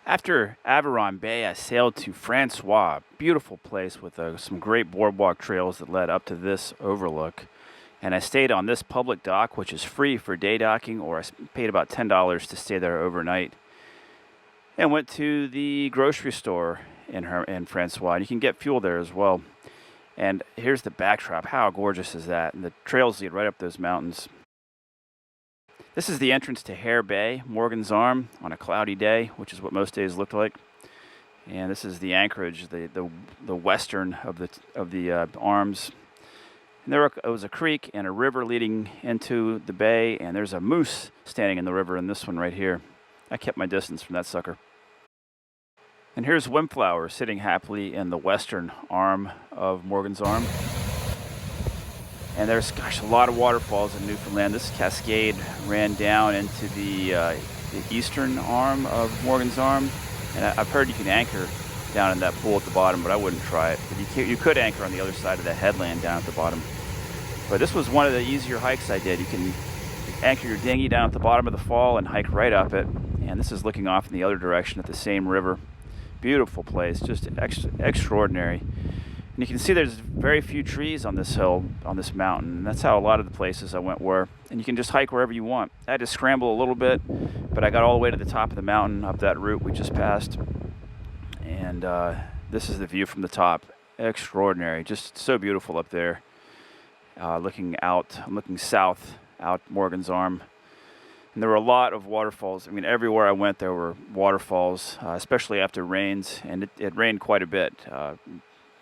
After Aveyron Bay, I sailed to Francois, beautiful place with some great boardwalk trails that led up to this overlook. And I stayed on this public dock, which is free for day docking, or I paid about $10 to stay there overnight. And went to the grocery store in Francois, and you can get fuel there as well. And here's the backdrop. How gorgeous is that? And the trails lead right up those mountains. This is the entrance to Hare Bay, Morgan's Arm, on a cloudy day, which is what most days look like. And this is the anchorage, the western of the arms. And there was a creek and a river leading into the bay, and there's a moose standing in the river in this one right here. I kept my distance from that sucker. And here's Windflower sitting happily in the western arm of Morgan's Arm. And there's, gosh, a lot of waterfalls in Newfoundland. This cascade ran down into the eastern arm of Morgan's Arm. And I've heard you can anchor down in that pool at the bottom, but I wouldn't try it. But you could anchor on the other side of the headland down at the bottom. But this was one of the easier hikes I did. You can anchor your dinghy down at the bottom of the fall and hike right up it. And this is looking off in the other direction at the same river. Beautiful place, just extraordinary. And you can see there's very few trees on this hill, on this mountain. And that's how a lot of the places I went were. And you can just hike wherever you want. I had to scramble a little bit, but I got all the way to the top of the mountain up that route we just passed. And this is the view from the top. Extraordinary, just so beautiful up there. Looking out, I'm looking south, out Morgan's Arm. And there were a lot of waterfalls. I mean, everywhere I went there were waterfalls, especially after rains. And it rained quite a bit.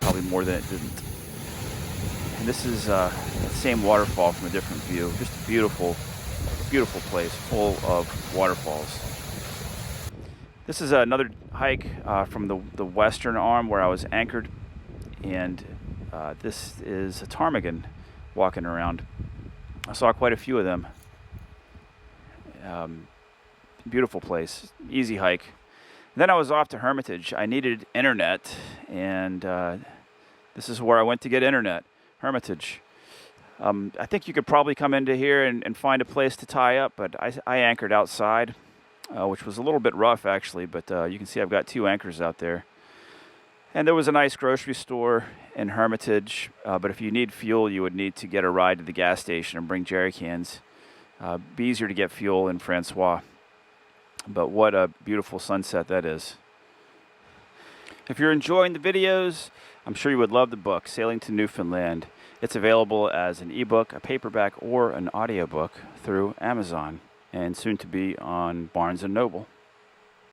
Probably more than it didn't. And this is the same waterfall from a different view. Just a beautiful, beautiful place full of waterfalls. This is another hike from the western arm where I was anchored. And this is a ptarmigan walking around. I saw quite a few of them. Beautiful place, easy hike. Then I was off to Hermitage. I needed internet, and this is where I went to get internet, Hermitage. I think you could probably come into here and find a place to tie up, but I anchored outside, which was a little bit rough actually, but you can see I've got 2 anchors out there. And there was a nice grocery store in Hermitage, but if you need fuel, you would need to get a ride to the gas station and bring jerry cans. Be easier to get fuel in Francois. But what a beautiful sunset that is. If you're enjoying the videos, I'm sure you would love the book, Sailing to Newfoundland. It's available as an ebook, a paperback, or an audiobook through Amazon, and soon to be on Barnes & Noble.